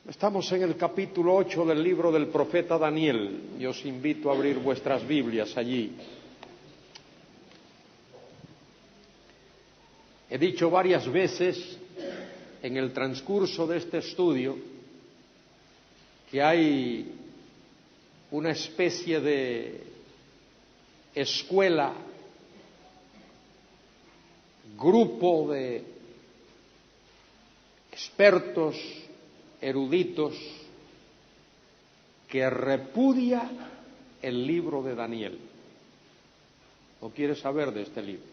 Estamos en el capítulo 8 del libro del profeta Daniel y os invito a abrir vuestras Biblias allí. He dicho varias veces en el transcurso de este estudio que hay una especie de escuela, grupo de expertos, eruditos, que repudia el libro de Daniel. No quiere saber de este libro.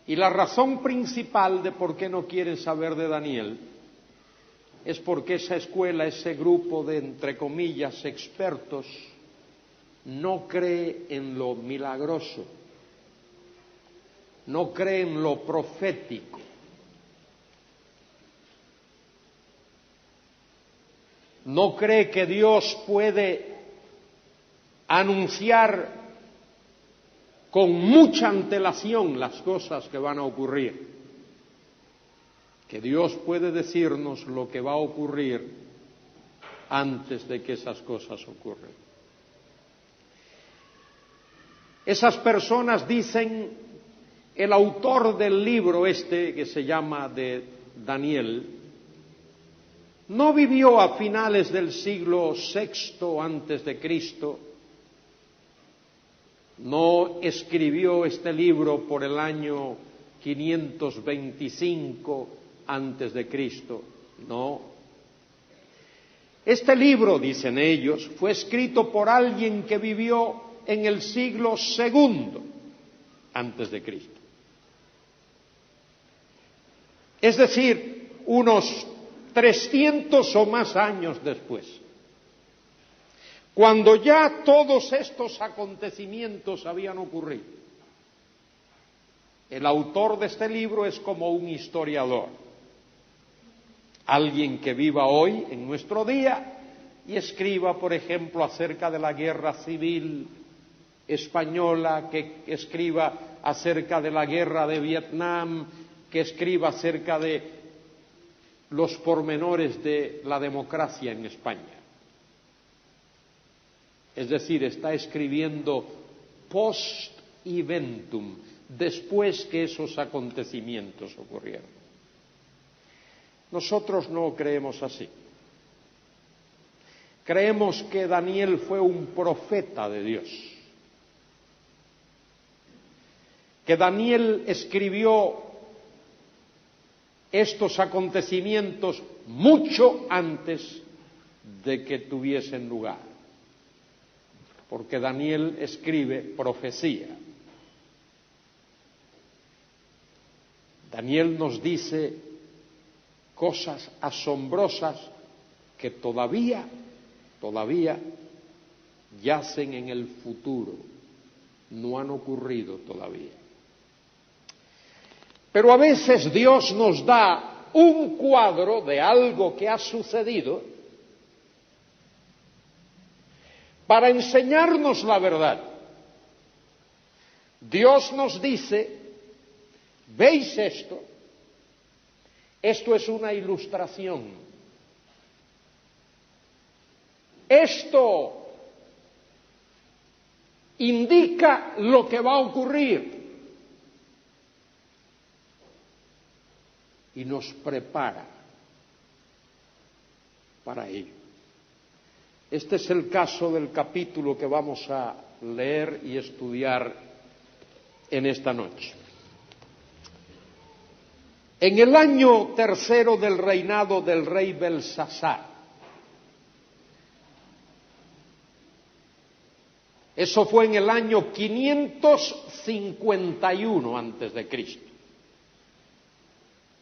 Y la razón principal de por qué no quieren saber de Daniel es porque esa escuela, ese grupo de, entre comillas, expertos, no cree en lo milagroso, no cree en lo profético. No cree que Dios puede anunciar con mucha antelación las cosas que van a ocurrir, que Dios puede decirnos lo que va a ocurrir antes de que esas cosas ocurran. Esas personas dicen, el autor del libro este, que se llama de Daniel, no vivió a finales del siglo VI antes de Cristo, no escribió este libro por el año 525 antes de Cristo, no. Este libro, dicen ellos, fue escrito por alguien que vivió en el siglo II antes de Cristo. Es decir, unos 300 o más años después, cuando ya todos estos acontecimientos habían ocurrido. El autor de este libro es como un historiador, alguien que viva hoy, en nuestro día, y escriba, por ejemplo, acerca de la guerra civil española, que escriba acerca de la guerra de Vietnam, que escriba acerca de los pormenores de la democracia en España. Es decir, está escribiendo post eventum, después que esos acontecimientos ocurrieron. Nosotros no creemos así. Creemos que Daniel fue un profeta de Dios, que Daniel escribió estos acontecimientos mucho antes de que tuviesen lugar, porque Daniel escribe profecía. Daniel nos dice cosas asombrosas que todavía yacen en el futuro, no han ocurrido todavía. Pero a veces Dios nos da un cuadro de algo que ha sucedido para enseñarnos la verdad. Dios nos dice, ¿veis esto? Esto es una ilustración. Esto indica lo que va a ocurrir. Y nos prepara para ello. Este es el caso del capítulo que vamos a leer y estudiar en esta noche. En el año tercero del reinado del rey Belsasar, eso fue en el año 551 antes de Cristo,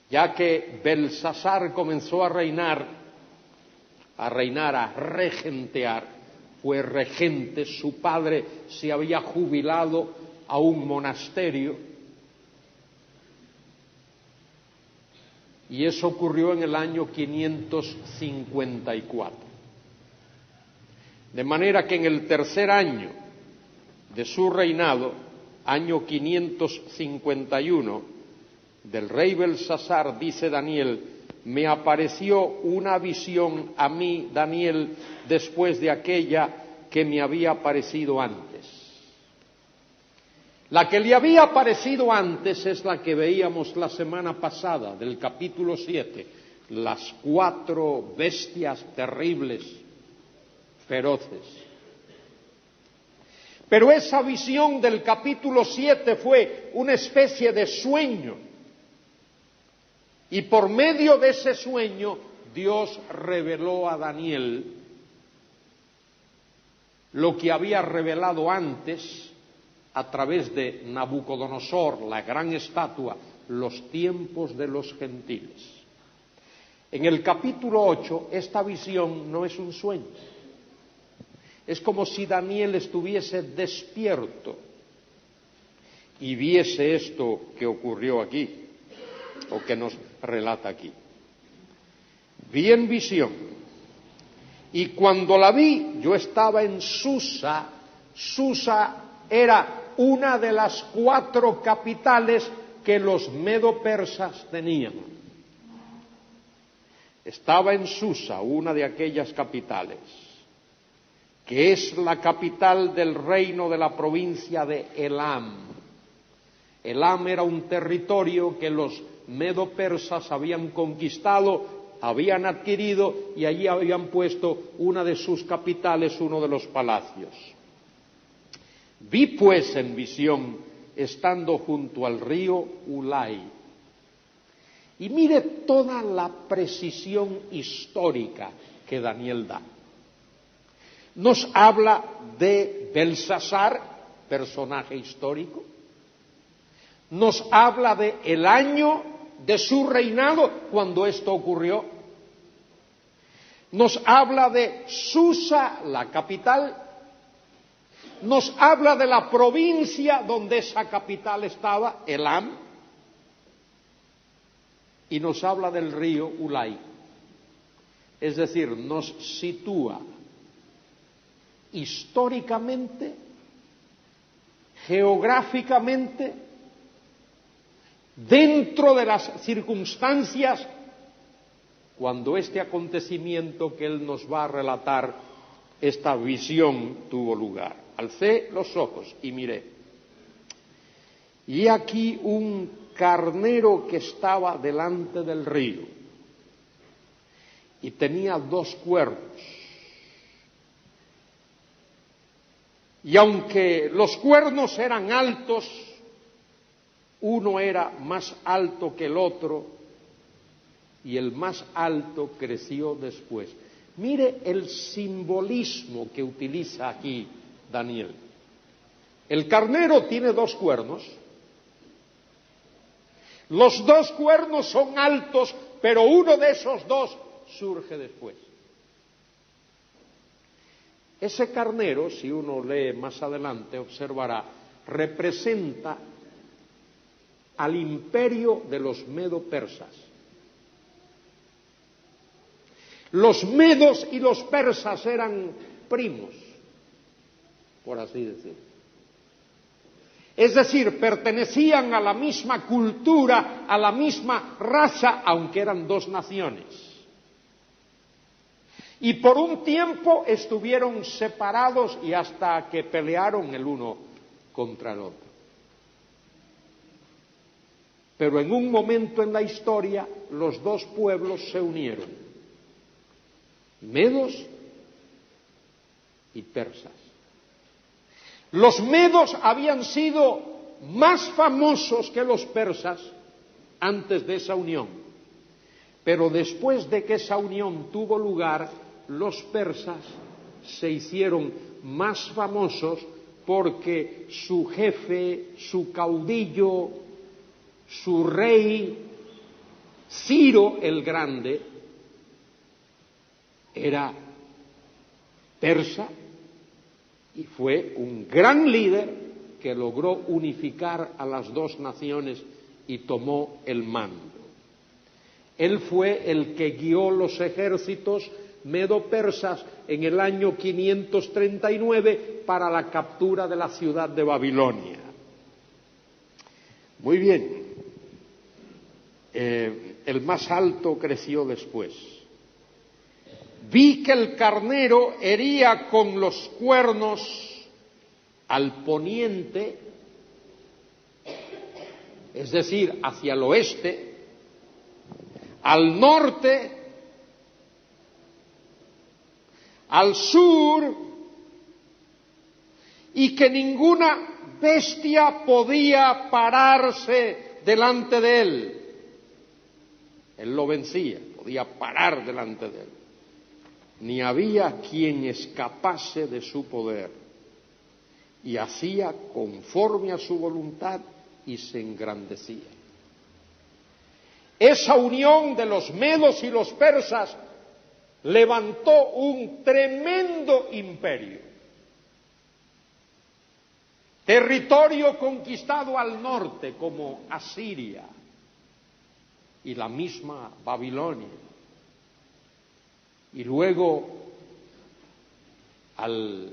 ya que Belsasar comenzó a regentear, fue regente, su padre se había jubilado a un monasterio, y eso ocurrió en el año 554. De manera que en el tercer año de su reinado, año 551, del rey Belsasar, dice Daniel, me apareció una visión a mí, Daniel, después de aquella que me había aparecido antes. La que le había aparecido antes es la que veíamos la semana pasada, del capítulo 7, las 4 bestias terribles, feroces. Pero esa visión del capítulo 7 fue una especie de sueño. Y por medio de ese sueño, Dios reveló a Daniel lo que había revelado antes a través de Nabucodonosor, la gran estatua, los tiempos de los gentiles. En el capítulo 8, esta visión no es un sueño. Es como si Daniel estuviese despierto y viese esto que ocurrió aquí, o que nos relata aquí. Vi en visión, y cuando la vi, yo estaba en Susa. Susa era una de las 4 capitales que los medo-persas tenían. Estaba en Susa, una de aquellas capitales, que es la capital del reino de la provincia de Elam. Elam era un territorio que los medo-persas habían conquistado, habían adquirido, y allí habían puesto una de sus capitales, uno de los palacios. Vi pues en visión, estando junto al río Ulai, y mire toda la precisión histórica que Daniel da. Nos habla de Belsasar, personaje histórico. Nos habla de el año de su reinado cuando esto ocurrió. Nos habla de Susa, la capital. Nos habla de la provincia donde esa capital estaba, Elam. Y nos habla del río Ulai. Es decir, nos sitúa históricamente, geográficamente, dentro de las circunstancias cuando este acontecimiento que él nos va a relatar, esta visión tuvo lugar. Alcé los ojos y miré. Y aquí un carnero que estaba delante del río y tenía 2 cuernos. Y aunque los cuernos eran altos, uno era más alto que el otro, y el más alto creció después. Mire el simbolismo que utiliza aquí Daniel. El carnero tiene 2 cuernos. Los 2 cuernos son altos, pero uno de esos 2 surge después. Ese carnero, si uno lee más adelante, observará, representa al imperio de los medo-persas. Los medos y los persas eran primos, por así decir. Es decir, pertenecían a la misma cultura, a la misma raza, aunque eran 2 naciones. Y por un tiempo estuvieron separados y hasta que pelearon el uno contra el otro. Pero en un momento en la historia los 2 pueblos se unieron, medos y persas. Los medos habían sido más famosos que los persas antes de esa unión, pero después de que esa unión tuvo lugar, los persas se hicieron más famosos porque su jefe, su caudillo, su rey, Ciro el Grande, era persa y fue un gran líder que logró unificar a las 2 naciones y tomó el mando. Él fue el que guió los ejércitos medo-persas en el año 539 para la captura de la ciudad de Babilonia. Muy bien. el más alto creció después. Vi que el carnero hería con los cuernos al poniente, es decir, hacia el oeste, al norte, al sur, y que ninguna bestia podía pararse delante de él. Él lo vencía, podía parar delante de él. Ni había quien escapase de su poder, y hacía conforme a su voluntad y se engrandecía. Esa unión de los medos y los persas levantó un tremendo imperio. Territorio conquistado al norte como Asiria y la misma Babilonia. Y luego al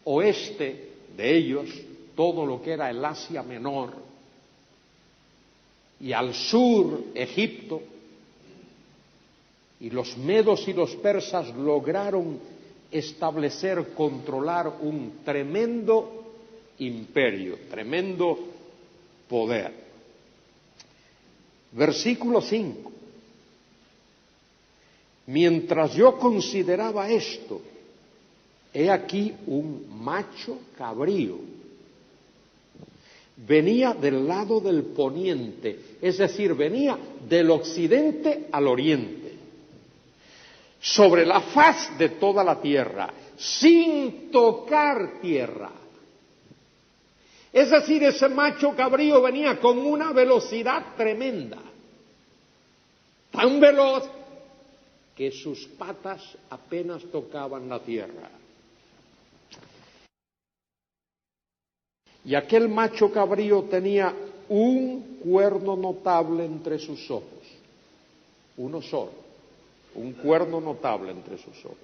oeste de ellos todo lo que era el Asia Menor, y al sur Egipto, y los medos y los persas lograron establecer, controlar un tremendo imperio, tremendo poder. Versículo 5. Mientras yo consideraba esto, he aquí un macho cabrío. Venía del lado del poniente, es decir, venía del occidente al oriente, sobre la faz de toda la tierra, sin tocar tierra. Es decir, ese macho cabrío venía con una velocidad tremenda, tan veloz que sus patas apenas tocaban la tierra. Y aquel macho cabrío tenía un cuerno notable entre sus ojos, uno solo, un cuerno notable entre sus ojos.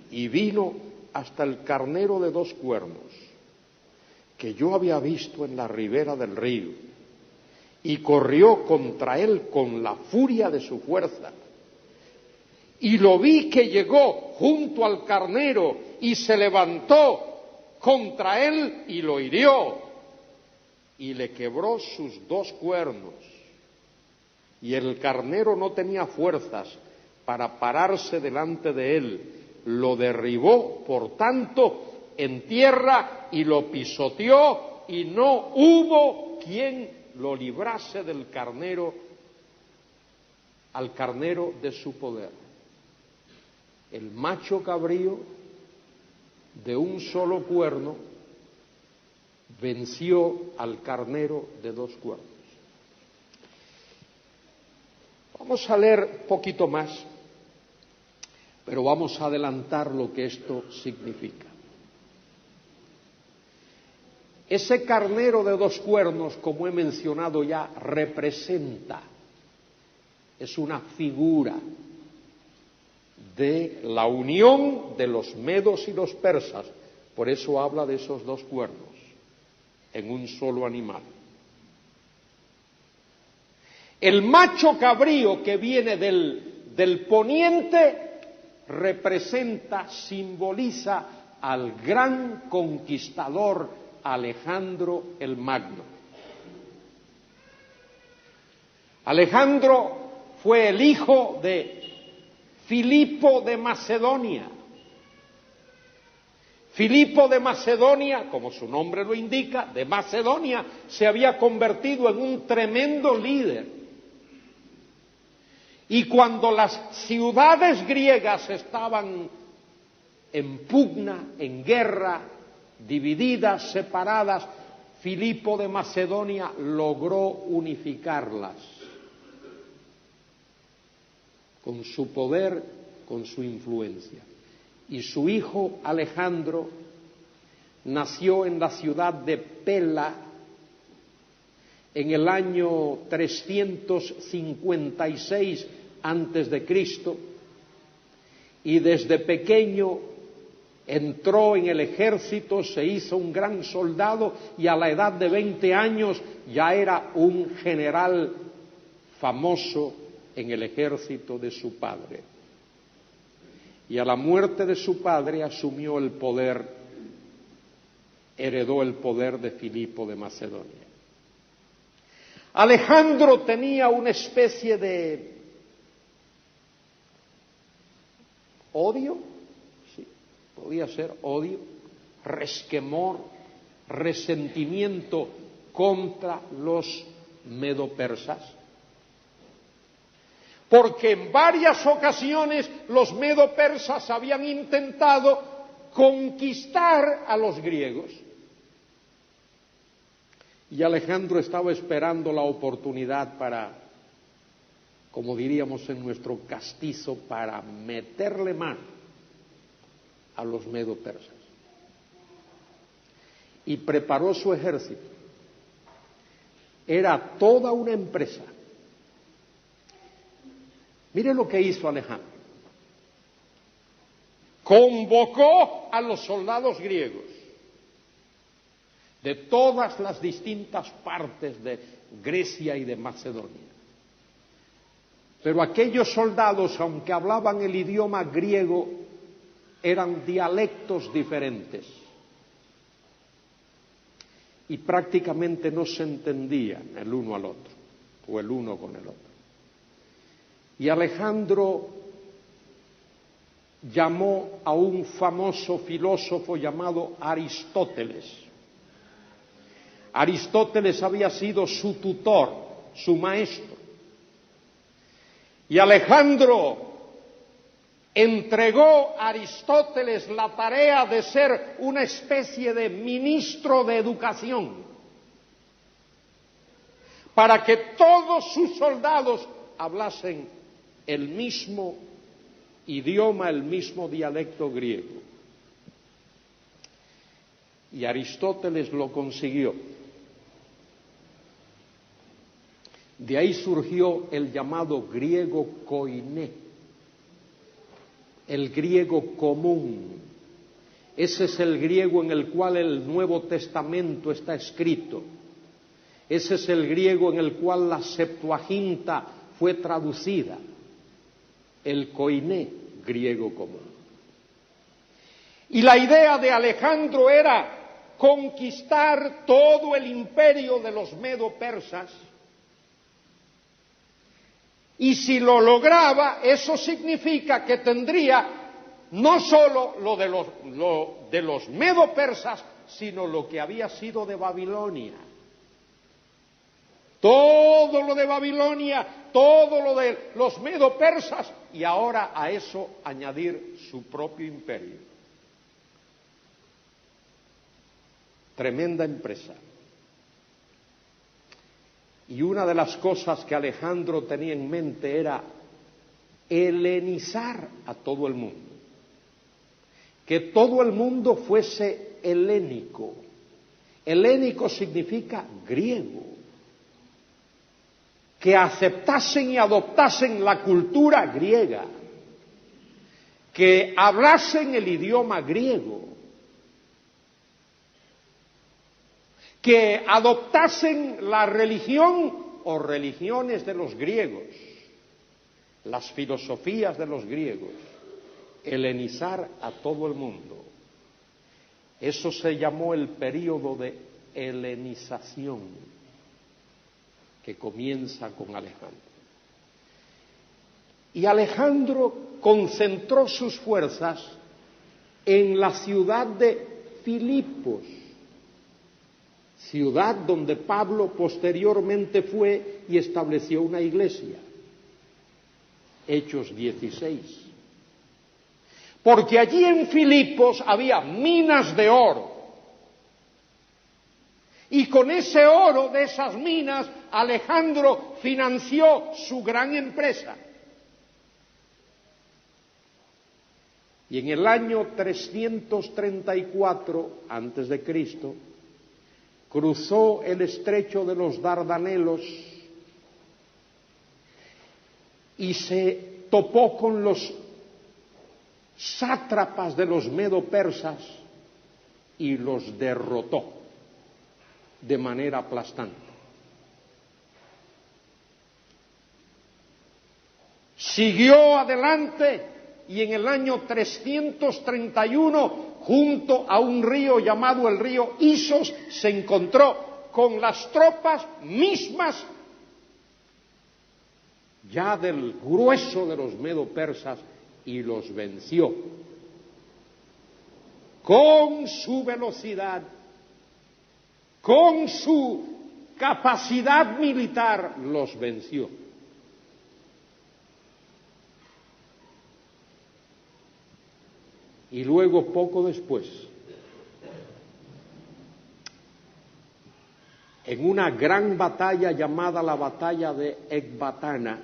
Y vino hasta el carnero de 2 cuernos, que yo había visto en la ribera del río, y corrió contra él con la furia de su fuerza. Y lo vi que llegó junto al carnero y se levantó contra él y lo hirió y le quebró sus 2 cuernos. Y el carnero no tenía fuerzas para pararse delante de él, lo derribó por tanto en tierra y lo pisoteó, y no hubo quien lo librase del carnero, al carnero de su poder. El macho cabrío de un solo cuerno venció al carnero de 2 cuernos. Vamos a leer poquito más, pero vamos a adelantar lo que esto significa. Ese carnero de 2 cuernos, como he mencionado ya, representa, es una figura de la unión de los medos y los persas. Por eso habla de esos 2 cuernos en un solo animal. El macho cabrío que viene del poniente representa, simboliza al gran conquistador Alejandro el Magno. Alejandro fue el hijo de Filipo de Macedonia. Filipo de Macedonia, como su nombre lo indica, de Macedonia, se había convertido en un tremendo líder. Y cuando las ciudades griegas estaban en pugna, en guerra, divididas, separadas, Filipo de Macedonia logró unificarlas con su poder, con su influencia. Y su hijo Alejandro nació en la ciudad de Pela en el año 356 antes de Cristo, y desde pequeño entró en el ejército, se hizo un gran soldado y a la edad de 20 años ya era un general famoso en el ejército de su padre. Y a la muerte de su padre asumió el poder, heredó el poder de Filipo de Macedonia. Alejandro tenía una especie de odio, sí, podía ser odio, resquemor, resentimiento contra los medo-persas, porque en varias ocasiones los medo-persas habían intentado conquistar a los griegos. Y Alejandro estaba esperando la oportunidad para, como diríamos en nuestro castizo, para meterle mano a los medo-persas. Y preparó su ejército. Era toda una empresa. Mire lo que hizo Alejandro. Convocó a los soldados griegos de todas las distintas partes de Grecia y de Macedonia. Pero aquellos soldados, aunque hablaban el idioma griego, eran dialectos diferentes y prácticamente no se entendían el uno al otro, o el uno con el otro. Y Alejandro llamó a un famoso filósofo llamado Aristóteles. Aristóteles había sido su tutor, su maestro. Y Alejandro entregó a Aristóteles la tarea de ser una especie de ministro de educación, para que todos sus soldados hablasen el mismo idioma, el mismo dialecto griego. Y Aristóteles lo consiguió. De ahí surgió el llamado griego koiné, el griego común. Ese es el griego en el cual el Nuevo Testamento está escrito. Ese es el griego en el cual la Septuaginta fue traducida. El koiné, griego común. Y la idea de Alejandro era conquistar todo el imperio de los medo-persas. Y si lo lograba, eso significa que tendría no solo lo de los medo-persas, sino lo que había sido de Babilonia. Todo lo de Babilonia, todo lo de los medo-persas, y ahora a eso añadir su propio imperio. Tremenda empresa. Y una de las cosas que Alejandro tenía en mente era helenizar a todo el mundo. Que todo el mundo fuese helénico. Helénico significa griego. Que aceptasen y adoptasen la cultura griega. Que hablasen el idioma griego. Que adoptasen la religión o religiones de los griegos, las filosofías de los griegos, helenizar a todo el mundo. Eso se llamó el período de helenización, que comienza con Alejandro. Y Alejandro concentró sus fuerzas en la ciudad de Filipos, ciudad donde Pablo posteriormente fue y estableció una iglesia. Hechos 16. Porque allí en Filipos había minas de oro. Y con ese oro de esas minas, Alejandro financió su gran empresa. Y en el año 334 antes de Cristo, cruzó el estrecho de los Dardanelos y se topó con los sátrapas de los medo-persas y los derrotó de manera aplastante. Siguió adelante y en el año 331, junto a un río llamado el río Isos, se encontró con las tropas mismas ya del grueso de los medo-persas y los venció. Con su velocidad, con su capacidad militar, los venció. Y luego, poco después, en una gran batalla llamada la batalla de Ecbatana,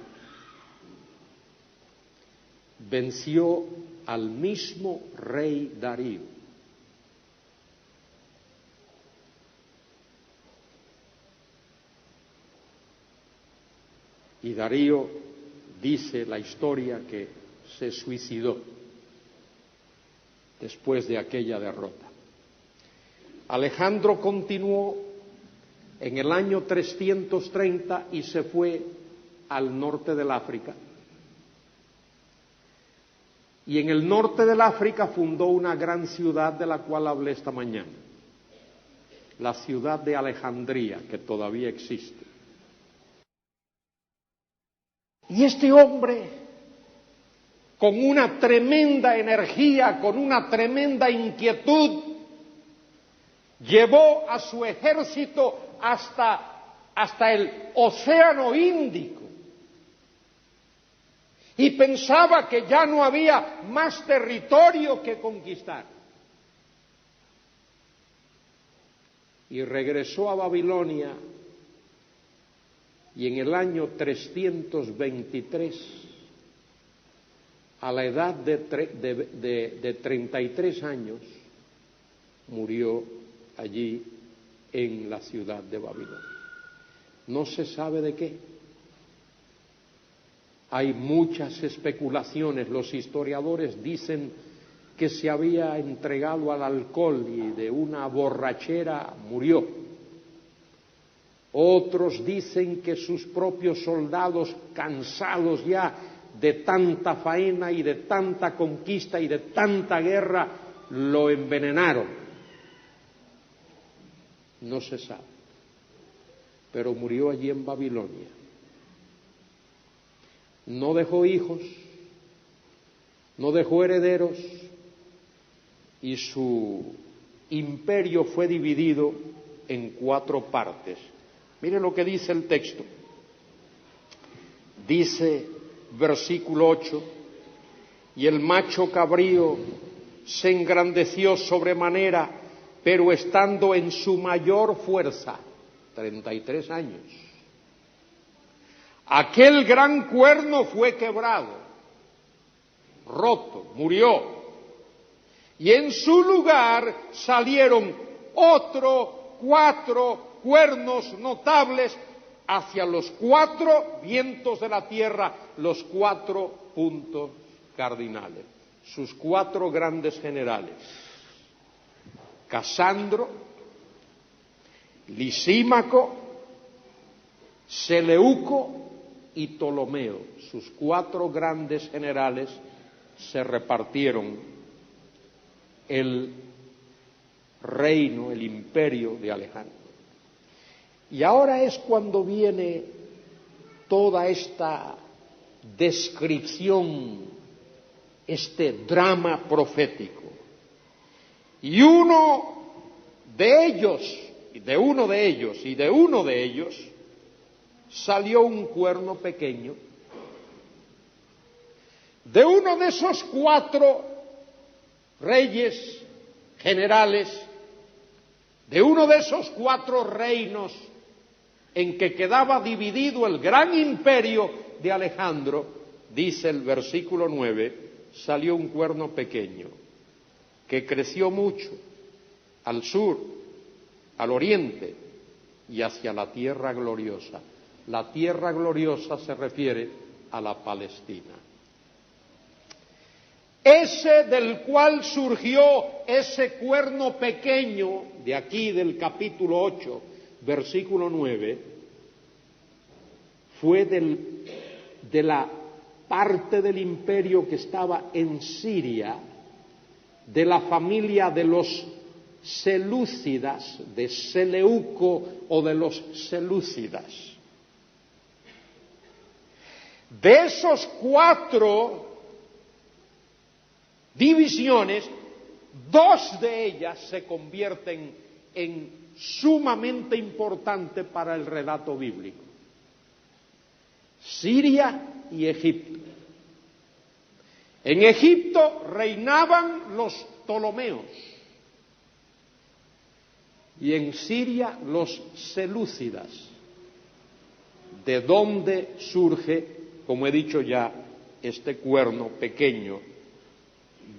venció al mismo rey Darío. Y Darío, dice la historia, que se suicidó después de aquella derrota. Alejandro continuó en el año 330 y se fue al norte del África. Y en el norte del África fundó una gran ciudad de la cual hablé esta mañana, la ciudad de Alejandría, que todavía existe. Y este hombre, con una tremenda energía, con una tremenda inquietud, llevó a su ejército hasta el Océano Índico y pensaba que ya no había más territorio que conquistar. Y regresó a Babilonia y en el año 323, a la edad de 33 años, murió allí en la ciudad de Babilonia. No se sabe de qué. Hay muchas especulaciones. Los historiadores dicen que se había entregado al alcohol y de una borrachera murió. Otros dicen que sus propios soldados, cansados ya de tanta faena y de tanta conquista y de tanta guerra, lo envenenaron. No se sabe, pero murió allí en Babilonia. No dejó hijos, no dejó herederos, y su imperio fue dividido en 4 partes. Mire lo que dice el texto. Dice, versículo 8, y el macho cabrío se engrandeció sobremanera, pero estando en su mayor fuerza, 33 años, aquel gran cuerno fue quebrado, roto, murió, y en su lugar salieron otros 4 cuernos notables hacia los 4 vientos de la tierra, los 4 puntos cardinales, sus 4 grandes generales: Casandro, Lisímaco, Seleuco y Ptolomeo. Sus 4 grandes generales se repartieron el reino, el imperio de Alejandro. Y ahora es cuando viene toda esta descripción, este drama profético. Y de uno de ellos salió un cuerno pequeño. De uno de esos 4 reyes generales, de uno de esos 4 reinos en que quedaba dividido el gran imperio de Alejandro, dice el versículo 9, salió un cuerno pequeño que creció mucho al sur, al oriente y hacia la tierra gloriosa. La tierra gloriosa se refiere a la Palestina. Ese del cual surgió ese cuerno pequeño, de aquí del capítulo 8, versículo 9, fue de la parte del imperio que estaba en Siria, de la familia de los selúcidas, de Seleuco o de los selúcidas. De esos 4 divisiones, 2 de ellas se convierten en sumamente importantes para el relato bíblico: Siria y Egipto. En Egipto reinaban los Ptolomeos y en Siria los selúcidas, de donde surge, como he dicho ya, este cuerno pequeño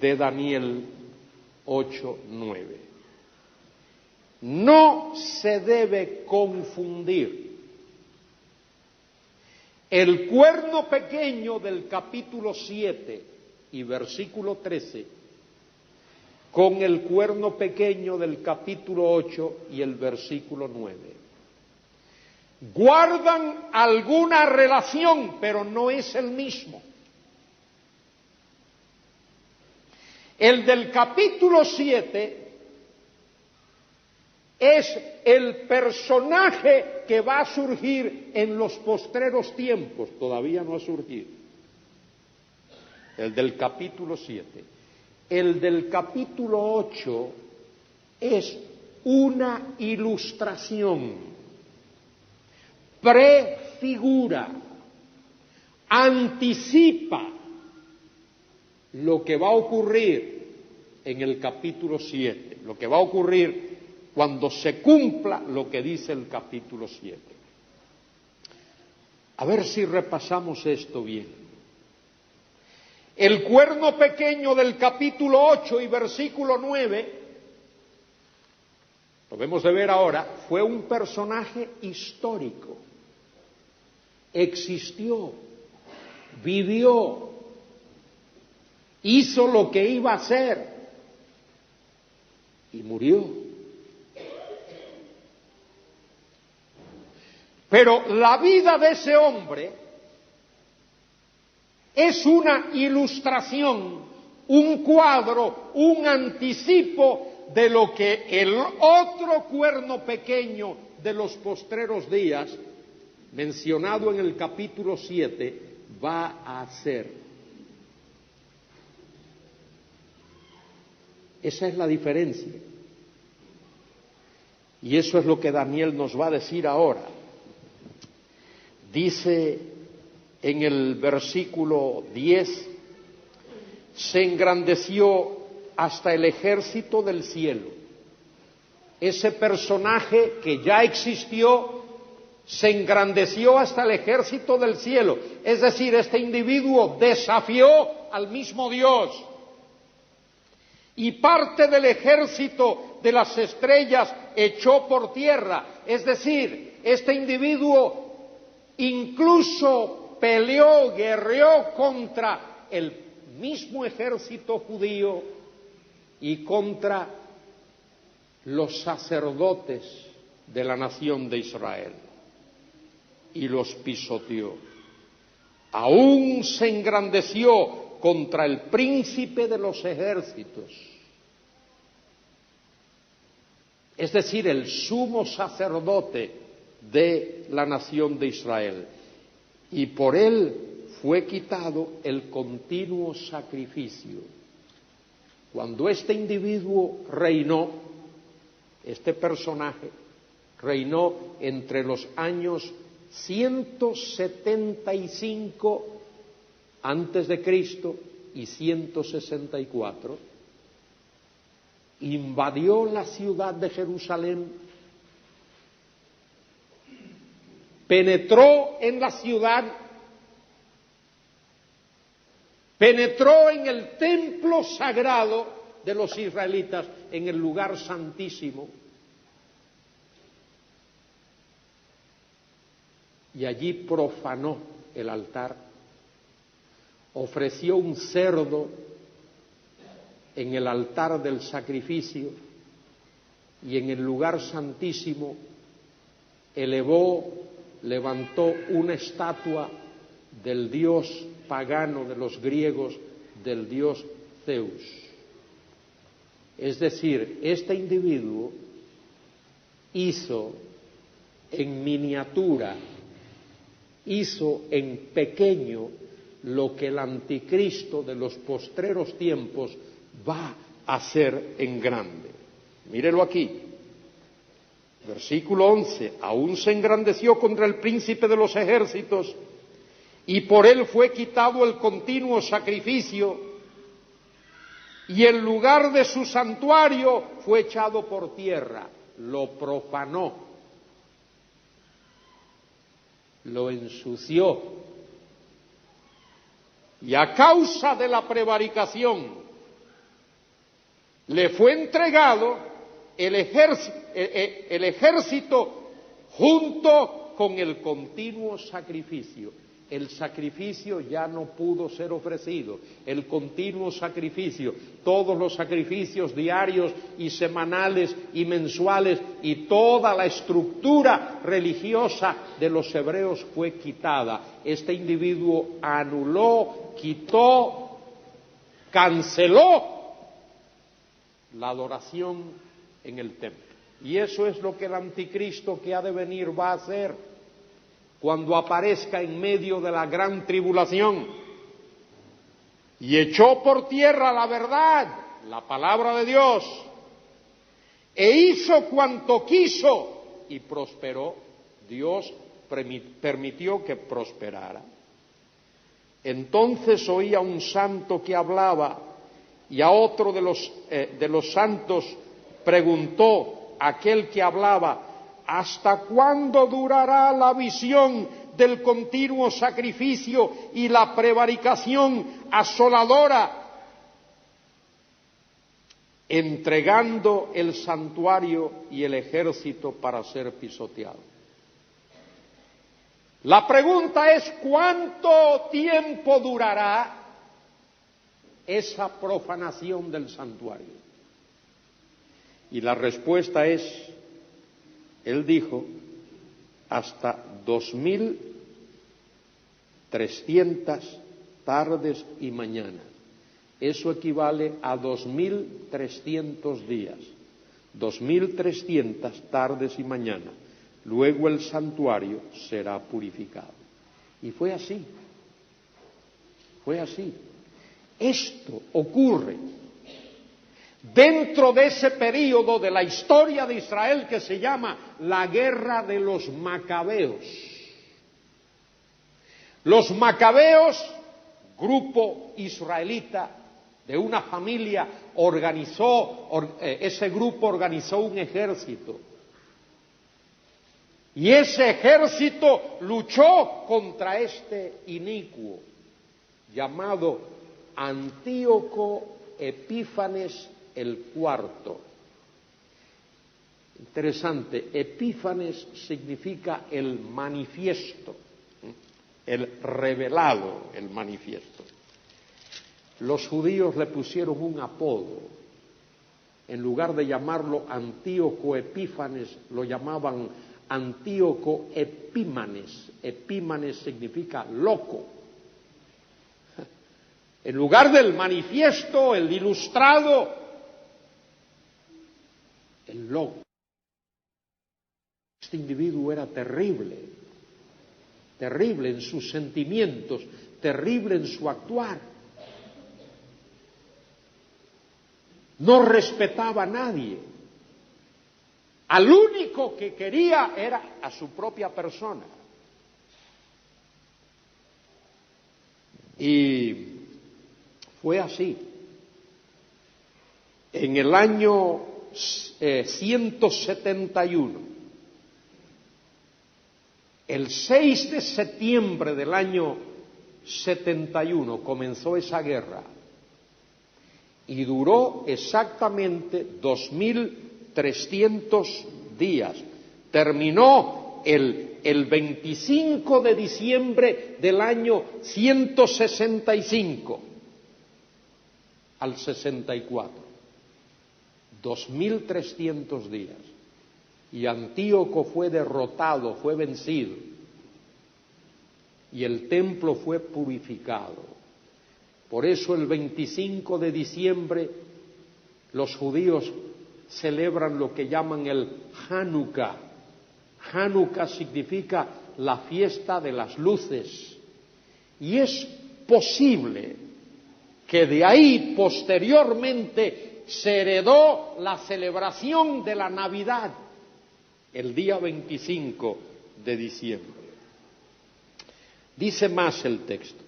de Daniel 8:9. No se debe confundir el cuerno pequeño del capítulo 7 y versículo 13 con el cuerno pequeño del capítulo 8 y el versículo 9. Guardan alguna relación, pero no es el mismo. El del capítulo 7 es el personaje que va a surgir en los postreros tiempos, todavía no ha surgido. El del capítulo 7. El del capítulo 8 es una ilustración, prefigura, anticipa lo que va a ocurrir en el capítulo 7, lo que va a ocurrir cuando se cumpla lo que dice el capítulo 7. A ver si repasamos esto bien. El cuerno pequeño del capítulo 8 y versículo 9, lo vemos de ver ahora, fue un personaje histórico. Existió, vivió, hizo lo que iba a hacer y murió. Pero la vida de ese hombre es una ilustración, un cuadro, un anticipo de lo que el otro cuerno pequeño de los postreros días, mencionado en el capítulo 7, va a hacer. Esa es la diferencia. Y eso es lo que Daniel nos va a decir ahora. Dice en el versículo 10, se engrandeció hasta el ejército del cielo. Ese personaje que ya existió se engrandeció hasta el ejército del cielo. Es decir, este individuo desafió al mismo Dios. Y parte del ejército de las estrellas echó por tierra. Es decir, este individuo incluso peleó, guerreó contra el mismo ejército judío y contra los sacerdotes de la nación de Israel, y los pisoteó. Aún se engrandeció contra el príncipe de los ejércitos, es decir, el sumo sacerdote de la nación de Israel. Y por él fue quitado el continuo sacrificio. Cuando este individuo reinó, este personaje reinó entre los años 175 antes de Cristo y 164, invadió la ciudad de Jerusalén, penetró en la ciudad, penetró en el templo sagrado de los israelitas, en el lugar santísimo, y allí profanó el altar, ofreció un cerdo en el altar del sacrificio y en el lugar santísimo levantó una estatua del dios pagano de los griegos del dios Zeus. Es decir, este individuo hizo en miniatura, hizo en pequeño lo que el anticristo de los postreros tiempos va a hacer en grande. Mírelo aquí. Versículo 11. Aún se engrandeció contra el príncipe de los ejércitos y por él fue quitado el continuo sacrificio y el lugar de su santuario fue echado por tierra. Lo profanó, lo ensució, y a causa de la prevaricación le fue entregado el ejército junto con el continuo sacrificio. El sacrificio ya no pudo ser ofrecido, el continuo sacrificio, todos los sacrificios diarios y semanales y mensuales y toda la estructura religiosa de los hebreos fue quitada. Este individuo anuló, quitó, canceló la adoración en el templo. Y eso es lo que el anticristo que ha de venir va a hacer cuando aparezca en medio de la gran tribulación. Y echó por tierra la verdad, la palabra de Dios, e hizo cuanto quiso y prosperó. Dios permitió que prosperara. Entonces oí a un santo que hablaba y a otro de los santos preguntó aquel que hablaba: ¿hasta cuándo durará la visión del continuo sacrificio y la prevaricación asoladora, entregando el santuario y el ejército para ser pisoteado? La pregunta es: ¿cuánto tiempo durará esa profanación del santuario? Y la respuesta es: él dijo, hasta 2300 tardes y mañanas. Eso equivale a 2300 días. 2300 tardes y mañanas. Luego el santuario será purificado. Y fue así. Fue así. Esto ocurre dentro de ese período de la historia de Israel que se llama la Guerra de los Macabeos. Los Macabeos, grupo israelita de una familia, ese grupo organizó un ejército. Y ese ejército luchó contra este inicuo llamado Antíoco Epífanes el cuarto. Interesante, Epífanes significa el manifiesto, el revelado, el manifiesto. Los judíos le pusieron un apodo. En lugar de llamarlo Antíoco Epífanes, lo llamaban Antíoco Epímanes. Epímanes significa loco. En lugar del manifiesto, el ilustrado, el loco. Este individuo era terrible, terrible en sus sentimientos, terrible en su actuar. No respetaba a nadie. Al único que quería era a su propia persona. Y fue así. En el año 171, el 6 de septiembre del año 71 comenzó esa guerra y duró exactamente 2300 días. Terminó el 25 de diciembre del año 165 al 64. 2300 días. Y Antíoco fue derrotado, fue vencido. y el templo fue purificado. Por eso el 25 de diciembre los judíos celebran lo que llaman el Hanukkah. Hanukkah significa la fiesta de las luces. Y es posible que de ahí posteriormente se heredó la celebración de la Navidad, el día 25 de diciembre. Dice más el texto.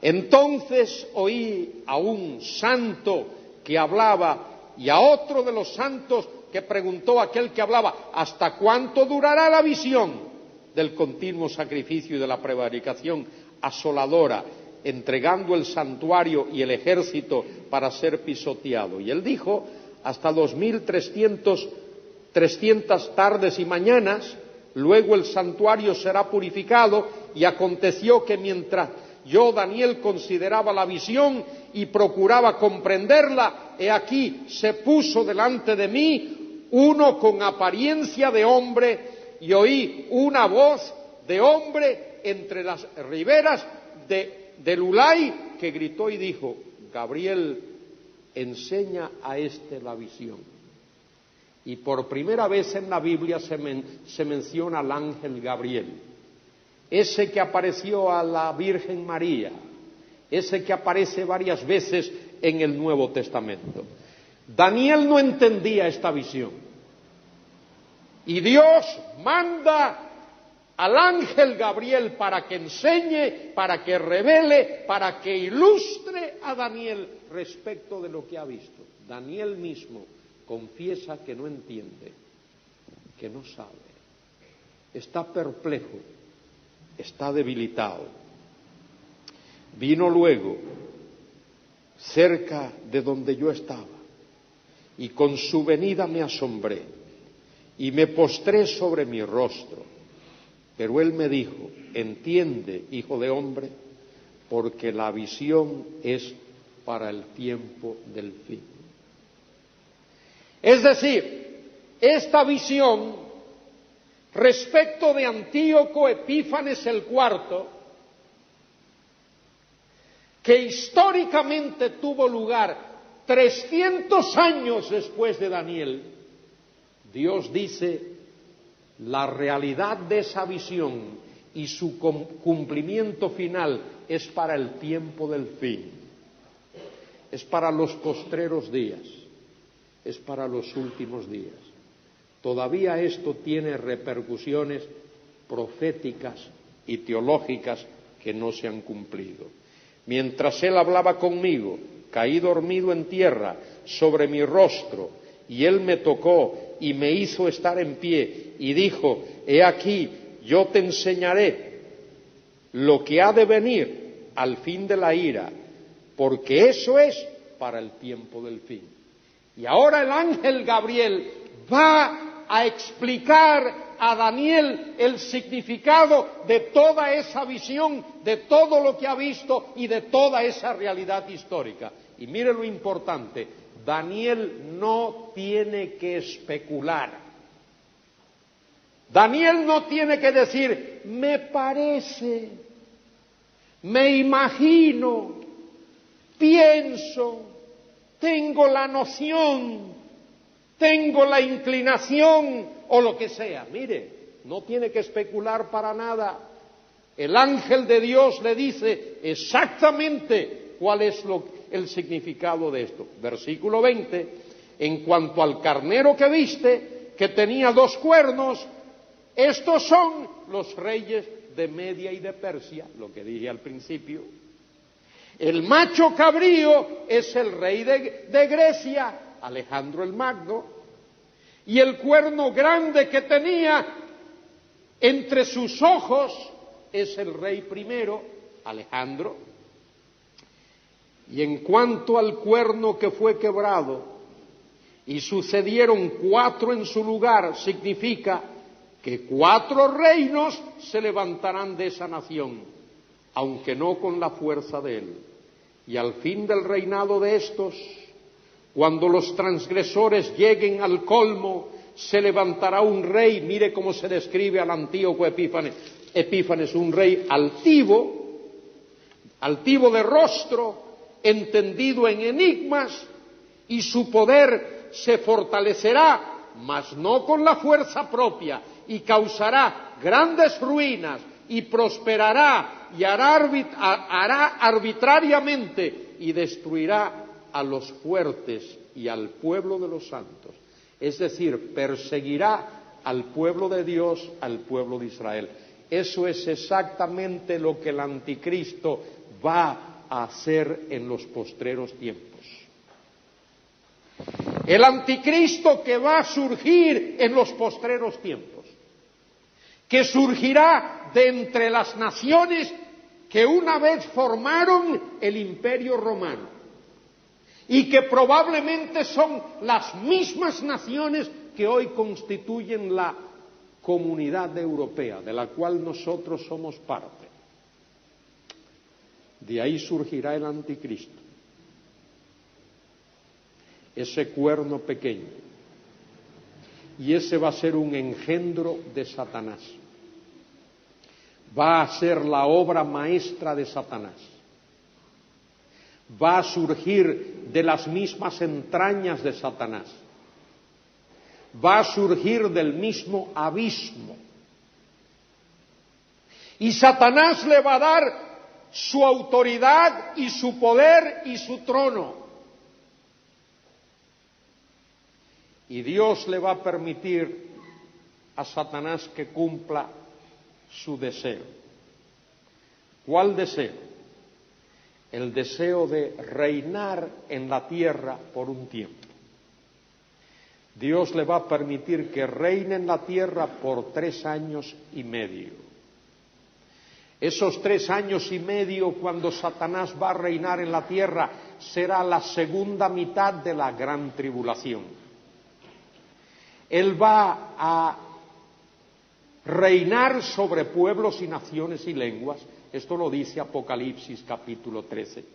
Entonces oí a un santo que hablaba y a otro de los santos que preguntó a aquel que hablaba: ¿hasta cuánto durará la visión del continuo sacrificio y de la prevaricación asoladora, entregando el santuario y el ejército para ser pisoteado? Y él dijo: hasta 2300 tardes y mañanas, luego el santuario será purificado. Y aconteció que mientras yo, Daniel, consideraba la visión y procuraba comprenderla, he aquí se puso delante de mí uno con apariencia de hombre, y oí una voz de hombre entre las riberas del Ulai, que gritó y dijo: Gabriel, enseña a este la visión. Y por primera vez en la Biblia se menciona al ángel Gabriel, ese que apareció a la Virgen María, ese que aparece varias veces en el Nuevo Testamento. Daniel no entendía esta visión, y Dios manda al ángel Gabriel para que enseñe, para que revele, para que ilustre a Daniel respecto de lo que ha visto. Daniel mismo confiesa que no entiende, que no sabe, está perplejo, está debilitado. Vino luego cerca de donde yo estaba, y con su venida me asombré y me postré sobre mi rostro. Pero él me dijo: entiende, hijo de hombre, porque la visión es para el tiempo del fin. Es decir, esta visión respecto de Antíoco Epífanes el IV, que históricamente tuvo lugar 300 años después de Daniel, Dios dice: la realidad de esa visión y su cumplimiento final es para el tiempo del fin, es para los postreros días, es para los últimos días. Todavía esto tiene repercusiones proféticas y teológicas que no se han cumplido. Mientras él hablaba conmigo, caí dormido en tierra sobre mi rostro, y él me tocó y me hizo estar en pie, y dijo: he aquí, yo te enseñaré lo que ha de venir al fin de la ira, porque eso es para el tiempo del fin. Y ahora el ángel Gabriel va a explicar a Daniel el significado de toda esa visión, de todo lo que ha visto y de toda esa realidad histórica. Y mire lo importante: Daniel no tiene que especular. Daniel no tiene que decir: me parece, me imagino, pienso, tengo la noción, tengo la inclinación o lo que sea. Mire, no tiene que especular para nada. El ángel de Dios le dice exactamente cuál es el significado de esto. Versículo 20: en cuanto al carnero que viste, que tenía 2 cuernos, estos son los reyes de Media y de Persia, lo que dije al principio. El macho cabrío es el rey de Grecia, Alejandro el Magno, y el cuerno grande que tenía entre sus ojos es el rey primero, Alejandro. Y en cuanto al cuerno que fue quebrado, y sucedieron 4 en su lugar, significa que 4 reinos se levantarán de esa nación, aunque no con la fuerza de él. Y al fin del reinado de estos, cuando los transgresores lleguen al colmo, se levantará un rey. Mire cómo se describe al Antíoco Epífanes: Epífanes, un rey altivo de rostro, entendido en enigmas, y su poder se fortalecerá, mas no con la fuerza propia, y causará grandes ruinas, y prosperará, y hará arbitrariamente, y destruirá a los fuertes y al pueblo de los santos. Es decir, perseguirá al pueblo de Dios, al pueblo de Israel. Eso es exactamente lo que el anticristo va a hacer en los postreros tiempos. El anticristo que va a surgir en los postreros tiempos, que surgirá de entre las naciones que una vez formaron el Imperio Romano y que probablemente son las mismas naciones que hoy constituyen la Comunidad Europea, de la cual nosotros somos parte. De ahí surgirá el anticristo, ese cuerno pequeño, y ese va a ser un engendro de Satanás. Va a ser la obra maestra de Satanás. Va a surgir de las mismas entrañas de Satanás. Va a surgir del mismo abismo. Y Satanás le va a dar su autoridad y su poder y su trono. Y Dios le va a permitir a Satanás que cumpla su deseo. ¿Cuál deseo? El deseo de reinar en la tierra por un tiempo. Dios le va a permitir que reine en la tierra por 3 años y medio. Esos 3 años y medio, cuando Satanás va a reinar en la tierra, será la segunda mitad de la gran tribulación. Él va a reinar sobre pueblos y naciones y lenguas. Esto lo dice Apocalipsis capítulo 13.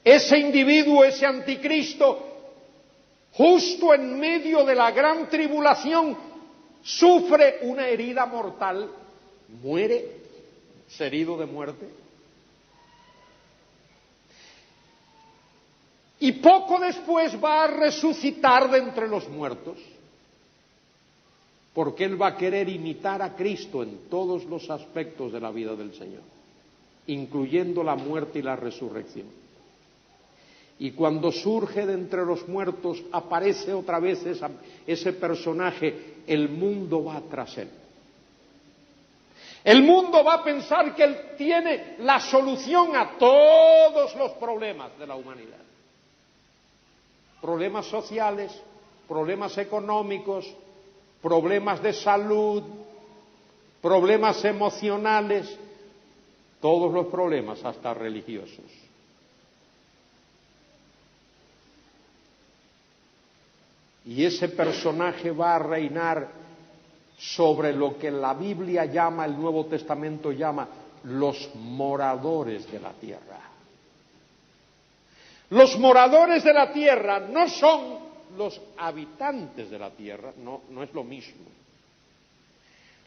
Ese individuo, ese anticristo, justo en medio de la gran tribulación, sufre una herida mortal, muere, es herido de muerte. Y poco después va a resucitar de entre los muertos, porque él va a querer imitar a Cristo en todos los aspectos de la vida del Señor, incluyendo la muerte y la resurrección. Y cuando surge de entre los muertos, aparece otra vez ese personaje, el mundo va tras él. El mundo va a pensar que él tiene la solución a todos los problemas de la humanidad. Problemas sociales, problemas económicos, problemas de salud, problemas emocionales, todos los problemas, hasta religiosos. Y ese personaje va a reinar sobre lo que la Biblia llama, el Nuevo Testamento llama, los moradores de la tierra. Los moradores de la tierra no son los habitantes de la tierra, no es lo mismo.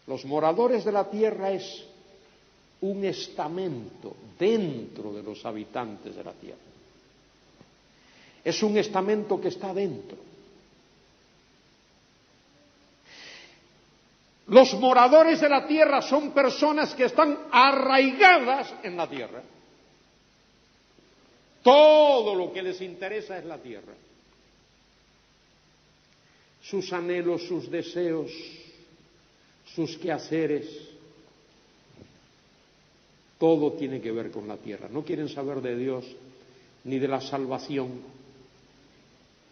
Los moradores de la tierra es un estamento dentro de los habitantes de la tierra. Es un estamento que está dentro. Los moradores de la tierra son personas que están arraigadas en la tierra. Todo lo que les interesa es la tierra. Sus anhelos, sus deseos, sus quehaceres, todo tiene que ver con la tierra. No quieren saber de Dios ni de la salvación.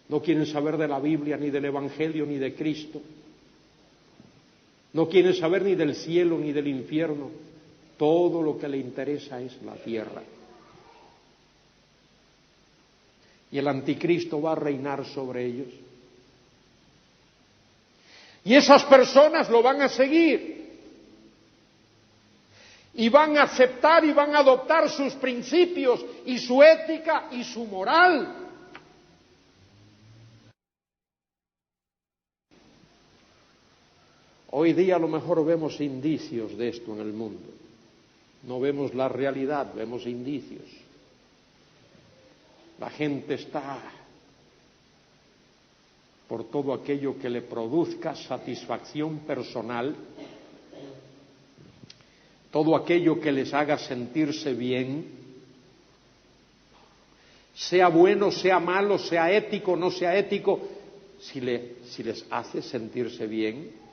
No quieren saber de la Biblia, ni del Evangelio, ni de Cristo. No quieren saber ni del cielo ni del infierno. Todo lo que le interesa es la tierra. Y el anticristo va a reinar sobre ellos. Y esas personas lo van a seguir. Y van a aceptar y van a adoptar sus principios y su ética y su moral. Hoy día a lo mejor vemos indicios de esto en el mundo. No vemos la realidad, vemos indicios. La gente está por todo aquello que le produzca satisfacción personal, todo aquello que les haga sentirse bien, sea bueno, sea malo, sea ético, no sea ético, si les hace sentirse bien.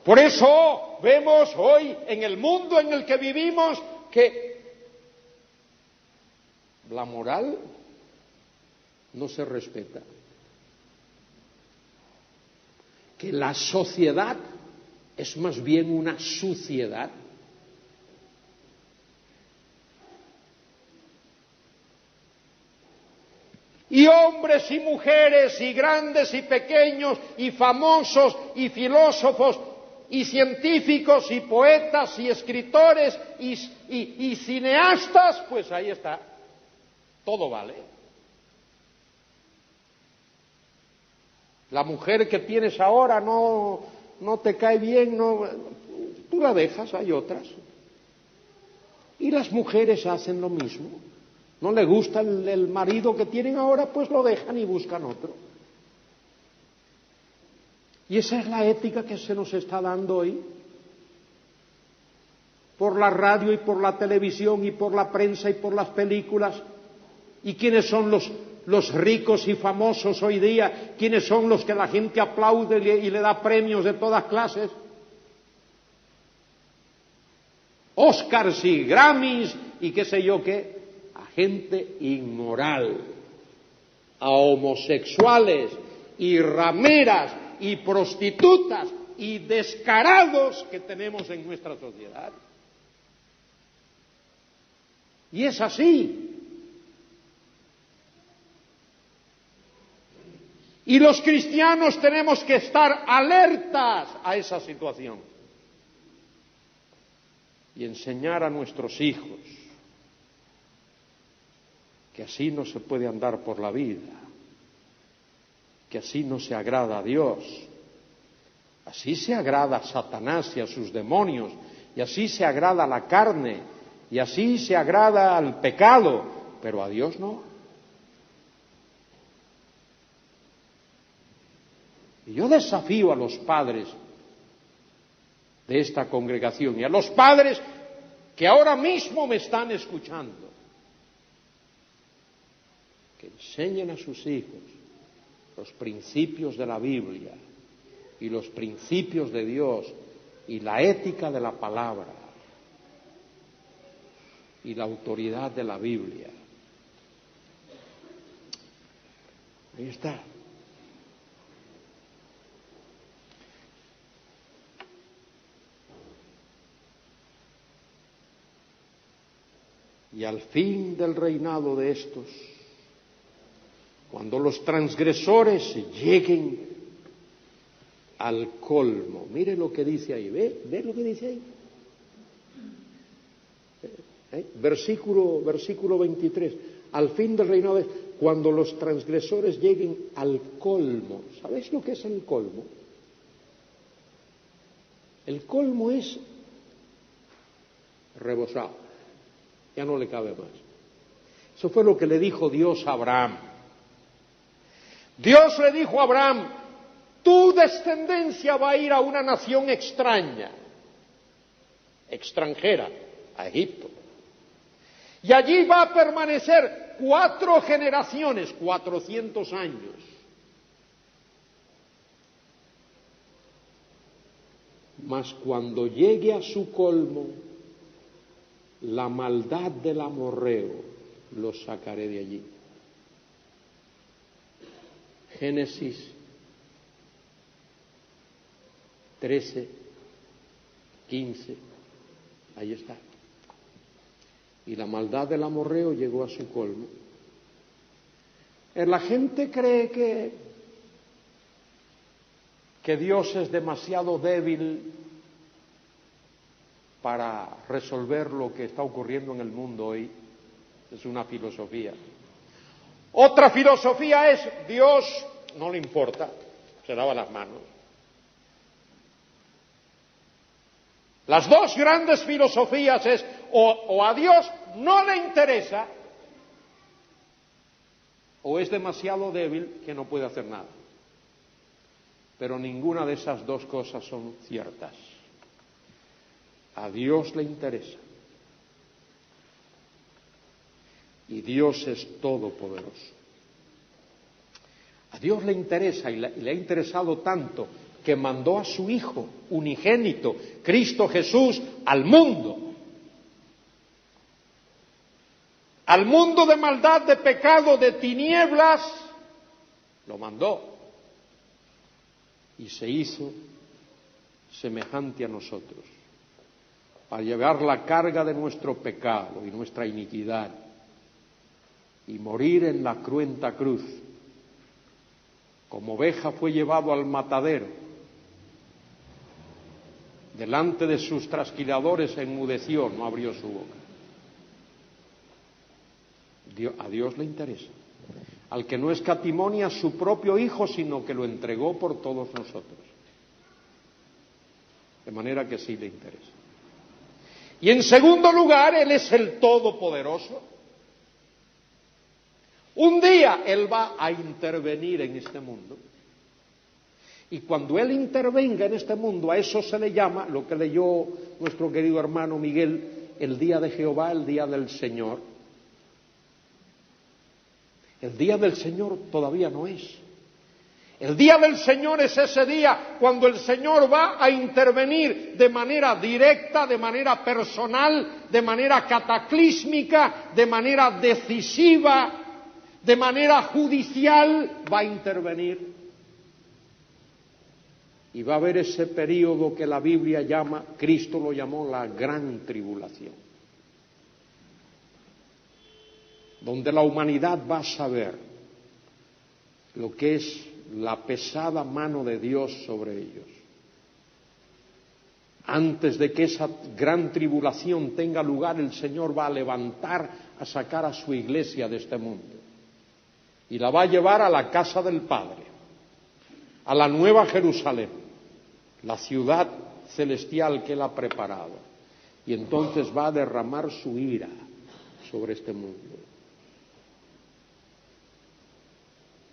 Por eso vemos hoy en el mundo en el que vivimos que la moral no se respeta, que la sociedad es más bien una suciedad. Y hombres y mujeres, y grandes y pequeños, y famosos, y filósofos, y científicos, y poetas, y escritores, y cineastas, pues ahí está, todo vale. La mujer que tienes ahora no te cae bien, tú la dejas, hay otras. Y las mujeres hacen lo mismo. No le gusta el marido que tienen ahora, pues lo dejan y buscan otro. Y esa es la ética que se nos está dando hoy. Por la radio y por la televisión y por la prensa y por las películas. ¿Y quiénes son los ricos y famosos hoy día? ¿Quiénes son los que la gente aplaude y le da premios de todas clases? Óscars y Grammys y qué sé yo qué. A gente inmoral, a homosexuales y rameras y prostitutas y descarados que tenemos en nuestra sociedad. Y es así. Y los cristianos tenemos que estar alertas a esa situación y enseñar a nuestros hijos que así no se puede andar por la vida, que así no se agrada a Dios, así se agrada a Satanás y a sus demonios, y así se agrada a la carne, y así se agrada al pecado, pero a Dios no. Y yo desafío a los padres de esta congregación y a los padres que ahora mismo me están escuchando, que enseñen a sus hijos los principios de la Biblia y los principios de Dios y la ética de la palabra y la autoridad de la Biblia. Ahí está. Y al fin del reinado de estos, cuando los transgresores lleguen al colmo, mire lo que dice ahí, ¿ve lo que dice ahí? Versículo 23, al fin del reinado de cuando los transgresores lleguen al colmo. ¿Sabéis lo que es el colmo? El colmo es rebosado. Ya no le cabe más. Eso fue lo que le dijo Dios a Abraham. Dios le dijo a Abraham, tu descendencia va a ir a una nación extraña, extranjera, a Egipto. Y allí va a permanecer 4 generaciones, 400 años. Mas cuando llegue a su colmo, la maldad del amorreo los sacaré de allí. Génesis 13, 15, ahí está. Y la maldad del amorreo llegó a su colmo. La gente cree que Dios es demasiado débil para resolver lo que está ocurriendo en el mundo hoy. Es una filosofía. Otra filosofía es Dios no le importa, se lava las manos. Las dos grandes filosofías es o a Dios no le interesa o es demasiado débil que no puede hacer nada. Pero ninguna de esas dos cosas son ciertas. A Dios le interesa. Y Dios es todopoderoso. A Dios le interesa y le ha interesado tanto que mandó a su Hijo unigénito, Cristo Jesús, al mundo. Al mundo de maldad, de pecado, de tinieblas, lo mandó. Y se hizo semejante a nosotros, para llevar la carga de nuestro pecado y nuestra iniquidad, y morir en la cruenta cruz. Como oveja fue llevado al matadero. Delante de sus trasquiladores se enmudeció, no abrió su boca. A Dios le interesa. Al que no escatimó a su propio Hijo, sino que lo entregó por todos nosotros. De manera que sí le interesa. Y en segundo lugar, Él es el Todopoderoso. Un día Él va a intervenir en este mundo. Y cuando Él intervenga en este mundo, a eso se le llama, lo que leyó nuestro querido hermano Miguel, el día de Jehová, el día del Señor. El día del Señor todavía no es. El día del Señor es ese día cuando el Señor va a intervenir de manera directa, de manera personal, de manera cataclísmica, de manera decisiva, de manera judicial, va a intervenir. Y va a haber ese período que la Biblia llama, Cristo lo llamó la gran tribulación, donde la humanidad va a saber lo que es la pesada mano de Dios sobre ellos. Antes de que esa gran tribulación tenga lugar, el Señor va a levantar, a sacar a su iglesia de este mundo y la va a llevar a la casa del Padre, a la nueva Jerusalén, la ciudad celestial que Él ha preparado, y entonces va a derramar su ira sobre este mundo.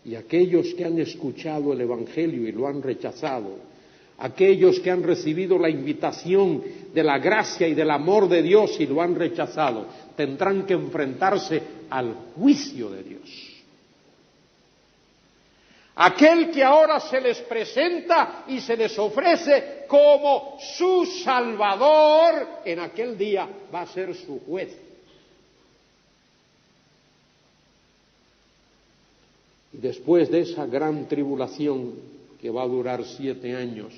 Y aquellos que han escuchado el Evangelio y lo han rechazado, aquellos que han recibido la invitación de la gracia y del amor de Dios y lo han rechazado, tendrán que enfrentarse al juicio de Dios. Aquel que ahora se les presenta y se les ofrece como su Salvador, en aquel día va a ser su juez. Y después de esa gran tribulación que va a durar 7 años,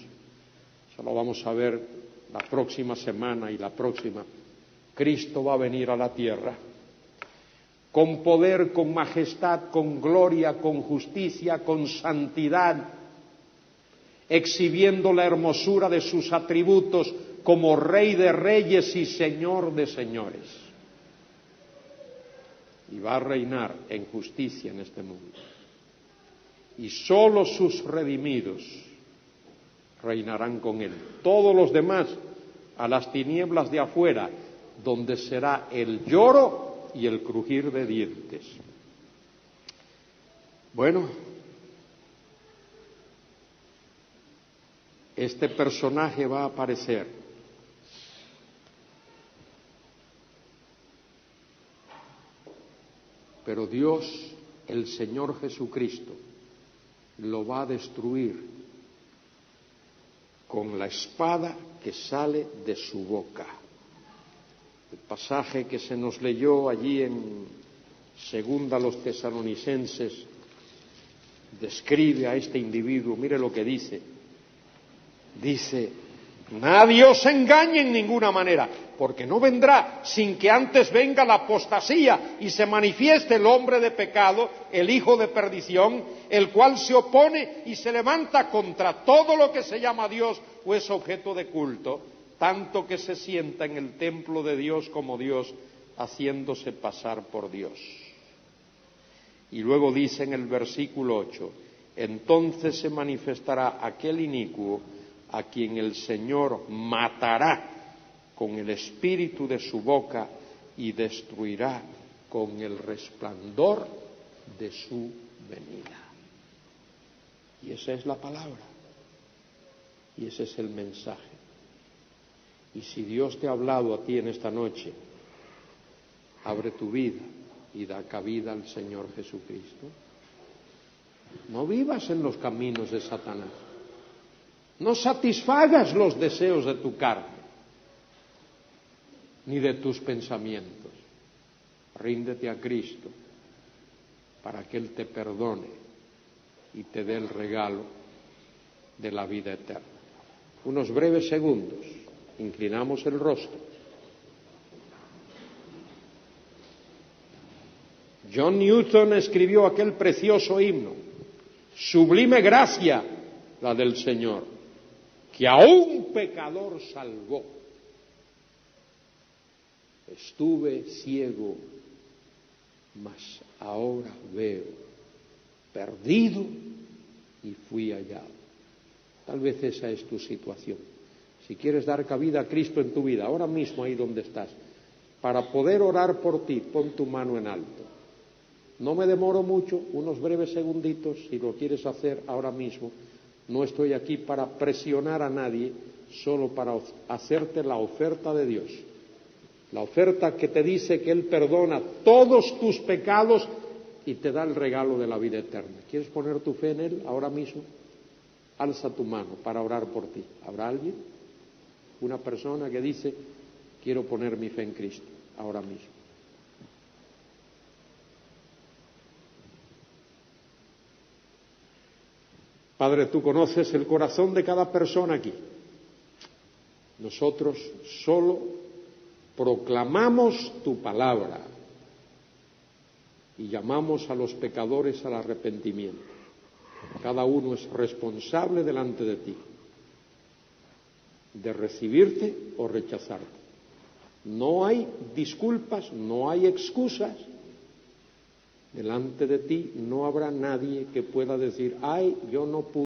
eso lo vamos a ver la próxima semana y la próxima, Cristo va a venir a la tierra con poder, con majestad, con gloria, con justicia, con santidad, exhibiendo la hermosura de sus atributos como Rey de Reyes y Señor de Señores. Y va a reinar en justicia en este mundo. Y sólo sus redimidos reinarán con Él. Todos los demás a las tinieblas de afuera, donde será el lloro y el crujir de dientes. Bueno, este personaje va a aparecer. Pero Dios, el Señor Jesucristo, lo va a destruir con la espada que sale de su boca. El pasaje que se nos leyó allí en Segunda a los Tesalonicenses describe a este individuo. Mire lo que dice. Dice: nadie os engañe en ninguna manera, porque no vendrá sin que antes venga la apostasía y se manifieste el hombre de pecado, el hijo de perdición, el cual se opone y se levanta contra todo lo que se llama Dios o es objeto de culto, tanto que se sienta en el templo de Dios como Dios, haciéndose pasar por Dios. Y luego dice en el versículo 8: entonces se manifestará aquel inicuo a quien el Señor matará con el espíritu de su boca y destruirá con el resplandor de su venida. Y esa es la palabra. Y ese es el mensaje. Y si Dios te ha hablado a ti en esta noche, abre tu vida y da cabida al Señor Jesucristo. No vivas en los caminos de Satanás. No satisfagas los deseos de tu carne, ni de tus pensamientos. Ríndete a Cristo para que Él te perdone y te dé el regalo de la vida eterna. Unos breves segundos, inclinamos el rostro. John Newton escribió aquel precioso himno, sublime gracia la del Señor, que a un pecador salvó. Estuve ciego, mas ahora veo, perdido y fui hallado. Tal vez esa es tu situación. Si quieres dar cabida a Cristo en tu vida, ahora mismo ahí donde estás, para poder orar por ti, pon tu mano en alto. No me demoro mucho, unos breves segunditos, si lo quieres hacer ahora mismo. No estoy aquí para presionar a nadie, solo para hacerte la oferta de Dios. La oferta que te dice que Él perdona todos tus pecados y te da el regalo de la vida eterna. ¿Quieres poner tu fe en Él ahora mismo? Alza tu mano para orar por ti. ¿Habrá alguien? Una persona que dice, quiero poner mi fe en Cristo ahora mismo. Padre, tú conoces el corazón de cada persona aquí. Nosotros solo proclamamos tu palabra y llamamos a los pecadores al arrepentimiento. Cada uno es responsable delante de ti de recibirte o rechazarte. No hay disculpas, no hay excusas. Delante de ti no habrá nadie que pueda decir, ay, yo no pude.